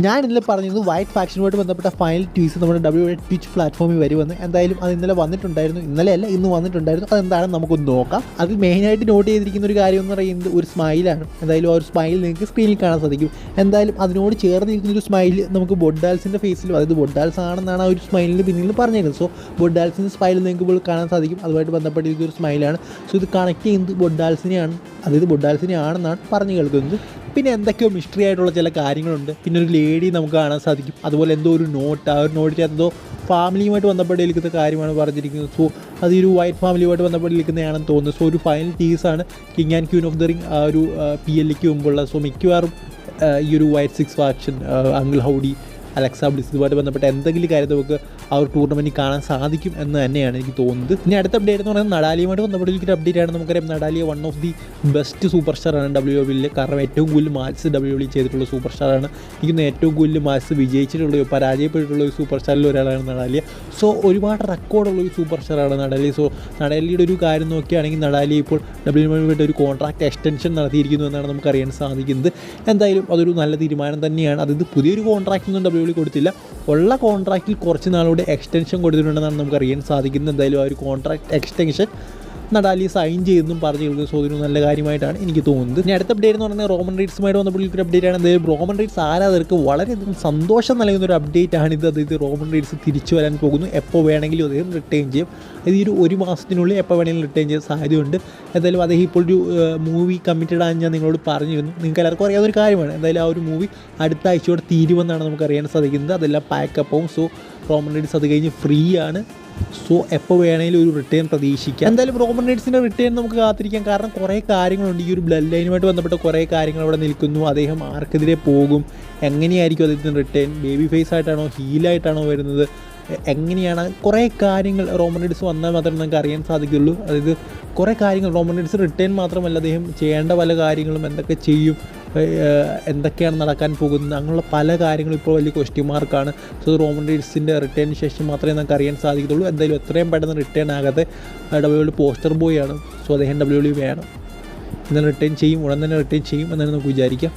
ഞാൻ ഇന്നലെ പറഞ്ഞിരുന്നു വൈറ്റ് ഫാക്ഷനുമായിട്ട് ബന്ധപ്പെട്ട ഫൈനൽ ട്വീറ്റ്സ് നമ്മുടെ WWE ട്വിച്ച് പ്ലാറ്റ്ഫോമിൽ വരുമെന്ന്. എന്തായാലും അത് ഇന്നലെ വന്നിട്ടുണ്ടായിരുന്നു, ഇന്നലെയല്ല ഇന്ന് വന്നിട്ടുണ്ടായിരുന്നു. അതെന്താണെന്ന് നമുക്കൊന്ന് നോക്കാം. അതിൽ മെയിനായിട്ട് നോട്ട് ചെയ്തിരിക്കുന്ന ഒരു കാര്യം എന്ന് പറയുന്നത് ഒരു സ്മൈലാണ്. എന്തായാലും ആ ഒരു സ്മൈൽ നിങ്ങൾക്ക് സ്ക്രീനിൽ കാണാൻ സാധിക്കും. എന്തായാലും അതിനോട് ചേർന്നിരിക്കുന്ന ഒരു സ്മൈൽ നമുക്ക് ബൊഡ്ഡാൽസിൻ്റെ ഫേസിലും, അതായത് ബൊഡ്ഡാൽസ് ആണെന്നാണ് ആ ഒരു സ്മൈലിൻ്റെ പിന്നിൽ പറഞ്ഞിരുന്നത്. സോ ബൊഡ്ഡാൽസിൻ്റെ സ്മൈൽ നിങ്ങൾക്ക് ഇപ്പോൾ കാണാൻ സാധിക്കും. അതുമായിട്ട് ബന്ധപ്പെട്ടിരിക്കുന്ന ഒരു സ്മൈലാണ്. സോ ഇത് കണക്ട് ചെയ്യുന്നത് ബൊഡ്ഡാൽസിനെയാണ്, അതായത് ബൊഡ്ഡാൽസിനെ ആണെന്നാണ് പറഞ്ഞു കേൾക്കുന്നത്. പിന്നെ എന്തൊക്കെയോ മിസ്റ്ററി ആയിട്ടുള്ള ചില കാര്യങ്ങളുണ്ട്. പിന്നെ ഒരു ലേഡി നമുക്ക് കാണാൻ സാധിക്കും. അതുപോലെ എന്തോ ഒരു നോട്ട്, ആ ഒരു നോട്ടിനകത്ത് എന്തോ ഫാമിലിയുമായിട്ട് ബന്ധപ്പെട്ടിരിക്കുന്ന കാര്യമാണ് പറഞ്ഞിരിക്കുന്നത്. സോ അതൊരു വൈറ്റ് ഫാമിലിയുമായിട്ട് ബന്ധപ്പെട്ടിരിക്കുന്നതാണെന്ന് തോന്നുന്നു. സോ ഒരു ഫൈനൽ ടീസാണ് king and queen of the ring ആ ഒരു PLEക്ക് മുമ്പുള്ള. സോ മിക്കവാറും ഈ ഒരു Wyatt Sicks faction, Uncle Howdy, Alexa Bliss ഇതുമായിട്ട് ബന്ധപ്പെട്ട എന്തെങ്കിലും കാര്യം നമുക്ക് ആ ഒരു ടൂർണമെൻറ്റിൽ കാണാൻ സാധിക്കും എന്ന് തന്നെയാണ് എനിക്ക് തോന്നുന്നത്. ഇനി അടുത്ത അപ്ഡേറ്റ് എന്ന് പറയുന്നത് നടാലിയുമായിട്ട് ബന്ധപ്പെട്ടിരിക്കുന്ന അപ്ഡേറ്റ് ആണ്. നമുക്കറിയാം Natalya one of the best super സ്റ്റാറാണ് WWE. കാരണം ഏറ്റവും കൂടുതൽ മാച്ച് WWE ചെയ്തിട്ടുള്ള സൂപ്പർ സ്റ്റാറാണ്. എനിക്ക് ഏറ്റവും കൂടുതൽ മാച്ച് വിജയിച്ചിട്ടുള്ള, പരാജയപ്പെട്ടിട്ടുള്ള ഒരു സൂപ്പർ സ്റ്റാറിൽ ഒരാളാണ് നടാലിയ. സോ ഒരുപാട് റെക്കോർഡുള്ള ഒരു സൂപ്പർ സ്റ്റാറാണ് നടാലിയ. സോ നടാലിയുടെ ഒരു കാര്യം നോക്കുകയാണെങ്കിൽ നടാലിയ ഇപ്പോൾ WWE ഒരു കോൺട്രാക്ട് എക്സ്റ്റൻഷൻ നടത്തിയിരിക്കുന്നു എന്നാണ് നമുക്കറിയാൻ സാധിക്കുന്നത്. എന്തായാലും അതൊരു നല്ല തീരുമാനം തന്നെയാണ്. അതായത് പുതിയൊരു കോൺട്രാക്റ്റ് ഒന്നും WWE കൊടുത്തില്ല, ഉള്ള കോൺട്രാക്റ്റിൽ കുറച്ച് നാളുകൂടെ എക്സ്റ്റൻഷൻ കൊടുത്തിട്ടുണ്ടെന്നാണ് നമുക്ക് അറിയാൻ സാധിക്കുന്നത്. എന്തായാലും ആ ഒരു കോൺട്രാക്ട് എക്സ്റ്റൻഷൻ നടാലി സൈൻ ചെയ്തെന്നും പറഞ്ഞു കേൾക്കുന്നത്. സോ ഇതൊരു നല്ല കാര്യമായിട്ടാണ് എനിക്ക് തോന്നുന്നത്. ഇനി അടുത്ത അപ്ഡേറ്റ് എന്ന് പറഞ്ഞാൽ റോമൻ റീഡ്സുമായിട്ട് ബന്ധപ്പെട്ടിരിക്കുന്ന അപ്ഡേറ്റ് ആണ്. എന്തായാലും റോമൻ റീഡ്സ് ആരാധകർക്ക് വളരെയധികം സന്തോഷം നൽകുന്ന ഒരു അപ്ഡേറ്റ് ആണിത്. അതായത് റോമൻ റീഡ്സ് തിരിച്ചു വരാൻ പോകുന്നു. എപ്പോൾ വേണമെങ്കിലും അദ്ദേഹം റിട്ടേൺ ചെയ്യും. ഇത് ഒരു മാസത്തിനുള്ളിൽ എപ്പോൾ വേണമെങ്കിലും റിട്ടേൺ ചെയ്യാൻ സാധ്യതയുണ്ട്. എന്തായാലും അദ്ദേഹം ഇപ്പോൾ ഒരു മൂവി കമ്മിറ്റഡ് ആണെന്ന് ഞാൻ നിങ്ങളോട് പറഞ്ഞിരുന്നു. നിങ്ങൾക്ക് എല്ലാവർക്കും അറിയാവുന്ന ഒരു കാര്യമാണ്. എന്തായാലും ആ ഒരു മൂവി അടുത്ത ആഴ്ചയോടെ തീരുമെന്നാണ് നമുക്ക് അറിയാൻ സാധിക്കുന്നത്. അതെല്ലാം പാക്കപ്പും. സോ റോമൻ റീഡ്സ് അത് കഴിഞ്ഞ് ഫ്രീ ആണ്. സോ എപ്പോൾ വേണമെങ്കിലും ഒരു റിട്ടേൺ പ്രതീക്ഷിക്കാം. എന്തായാലും റോമൻ റീഡ്സിൻ്റെ റിട്ടേൺ നമുക്ക് കാത്തിരിക്കാം. കാരണം കുറേ കാര്യങ്ങളുണ്ട്. ഈ ഒരു ബ്ലഡ് ലൈനുമായിട്ട് ബന്ധപ്പെട്ട കുറേ കാര്യങ്ങൾ അവിടെ നിൽക്കുന്നു. അദ്ദേഹം ആർക്കെതിരെ പോകും, എങ്ങനെയായിരിക്കും അദ്ദേഹത്തിന് റിട്ടേൺ, ബേബി ഫേസ് ആയിട്ടാണോ ഹീലായിട്ടാണോ വരുന്നത്, എങ്ങനെയാണ്, കുറേ കാര്യങ്ങൾ റോമൻ റീഡ്സ് വന്നാൽ മാത്രമേ നമുക്ക് അറിയാൻ സാധിക്കുള്ളൂ. അതായത് കുറേ കാര്യങ്ങൾ റോമൻ റീഡ്സ് റിട്ടേൺ മാത്രമല്ല, അദ്ദേഹം ചെയ്യേണ്ട പല കാര്യങ്ങളും, എന്തൊക്കെ ചെയ്യും, എന്തൊക്കെയാണ് നടക്കാൻ പോകുന്നത്, അങ്ങനെയുള്ള പല കാര്യങ്ങളും ഇപ്പോൾ വലിയ ക്വസ്റ്റ്യൻ മാർക്കാണ്. സോ റോമൻ റീഡ്സിൻ്റെ റിട്ടേണിന് ശേഷം മാത്രമേ നമുക്ക് അറിയാൻ സാധിക്കുള്ളൂ. എന്തായാലും എത്രയും പെട്ടെന്ന് റിട്ടേൺ ആകാതെ WWE പോസ്റ്റർ ബോയ് ആണ്. സോ അദ്ദേഹം WWE വേണം. എന്നാൽ റിട്ടേൺ ചെയ്യും, ഉടൻ തന്നെ റിട്ടേൺ ചെയ്യും എന്നാണ് നമുക്ക് വിചാരിക്കാം.